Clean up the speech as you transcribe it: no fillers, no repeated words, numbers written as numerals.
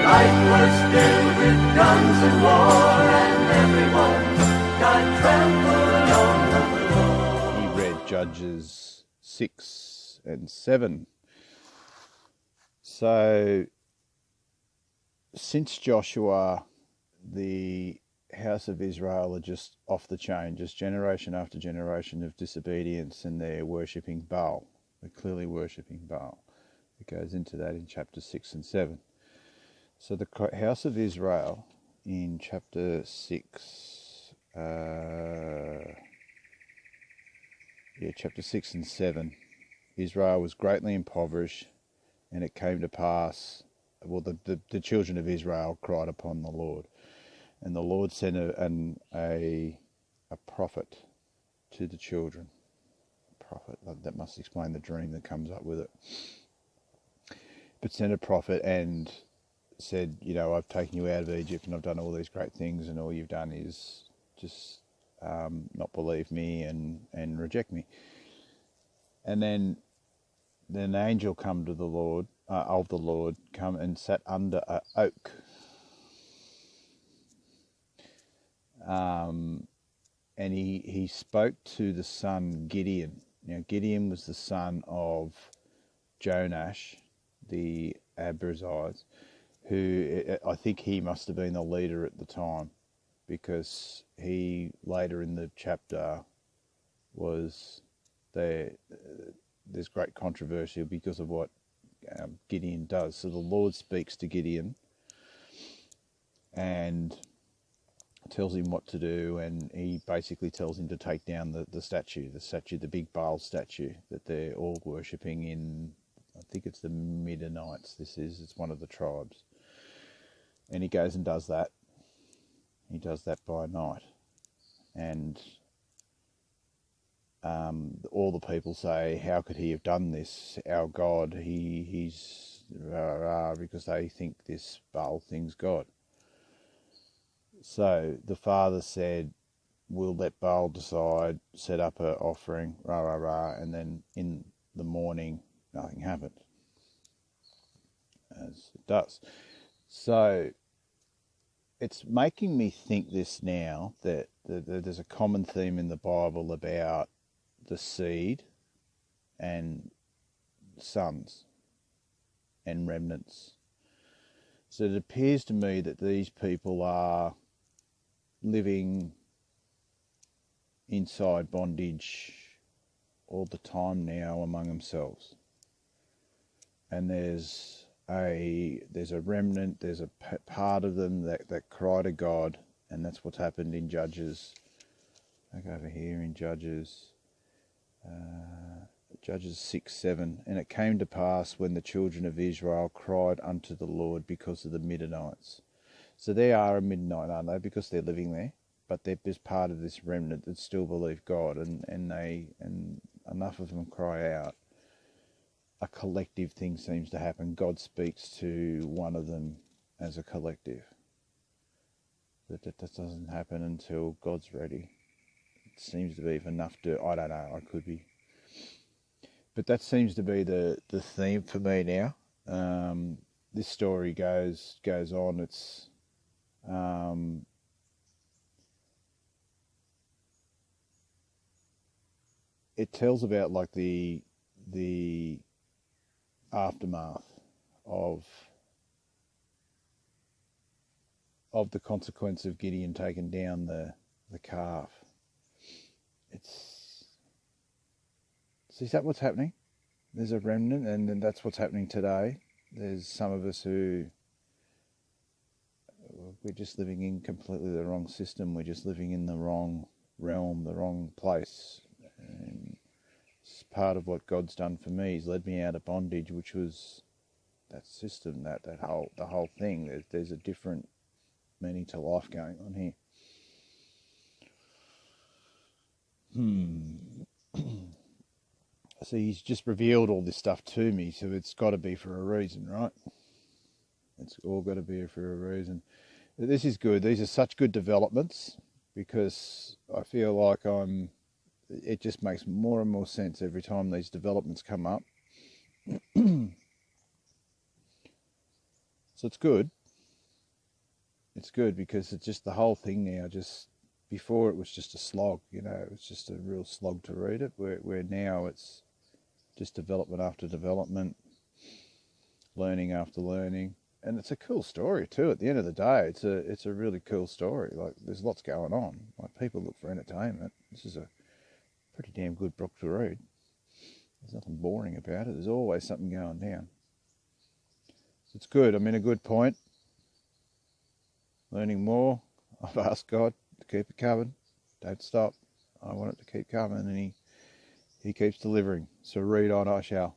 Night was filled with guns and war, and everyone got trampled on the floor. He read Judges 6 and 7. So, since Joshua, the house of Israel are just off the chain, just generation after generation of disobedience, and they're worshipping Baal. They're clearly worshipping Baal. It goes into that in chapter 6 and 7. So the house of Israel in chapter 6, chapter 6 and 7, Israel was greatly impoverished, and it came to pass, well, the children of Israel cried upon the Lord, and the Lord sent a prophet to the children. Prophet, that must explain the dream that comes up with it. But sent a prophet and said, I've taken you out of Egypt and I've done all these great things, and all you've done is just not believe me and reject me. And then an angel come to the Lord, of the Lord, come and sat under an oak. And he spoke to the son Gideon. Now, Gideon was the son of Jonash, the Abiezrite, who I think he must have been the leader at the time, because he later in the chapter was there. There's great controversy because of what Gideon does. So the Lord speaks to Gideon and tells him what to do, and he basically tells him to take down the statue, the big Baal statue that they're all worshipping in, I think it's the Midianites, it's one of the tribes. And he goes and does that. He does that by night. And all the people say, how could he have done this? Our God, he's because they think this Baal thing's God. So the father said, we'll let Baal decide, set up an offering, and then in the morning, nothing happened, as it does. So it's making me think this now, that there's a common theme in the Bible about the seed and sons and remnants. So it appears to me that these people are living inside bondage all the time now among themselves, and there's a remnant, there's a part of them that cry to God, and that's what's happened in Judges. Back over here in Judges 6:7, and it came to pass when the children of Israel cried unto the Lord because of the Midianites. So they are a Midianite, aren't they? Because they're living there, but they're just part of this remnant that still believe God, and enough of them cry out. A collective thing seems to happen. God speaks to one of them as a collective. That doesn't happen until God's ready. It seems to be enough to, I don't know, I could be. But that seems to be the theme for me now. This story goes on. It's it tells about like the aftermath of the consequence of Gideon taking down the calf. So is that what's happening? There's a remnant, and that's what's happening today. There's some of us who we're just living in completely the wrong system. We're just living in the wrong realm, the wrong place. And it's part of what God's done for me. He's led me out of bondage, which was that system, the whole thing. There's a different meaning to life going on here. So he's just revealed all this stuff to me, so it's got to be for a reason, right? It's all got to be for a reason. This is good. These are such good developments, because I feel like it just makes more and more sense every time these developments come up. So it's good. it's good because it's just the whole thing now. Just before it was just a slog, you know, it was just a real slog to read it. Where now it's just development after development, learning after learning, and it's a cool story too. At the end of the day, it's a really cool story. Like there's lots going on. Like people look for entertainment. This is a pretty damn good book to read. There's nothing boring about it. There's always something going down. It's good. I'm in a good point. Learning more. I've asked God to keep it coming. Don't stop. I want it to keep coming, and He keeps delivering. So read on, I shall.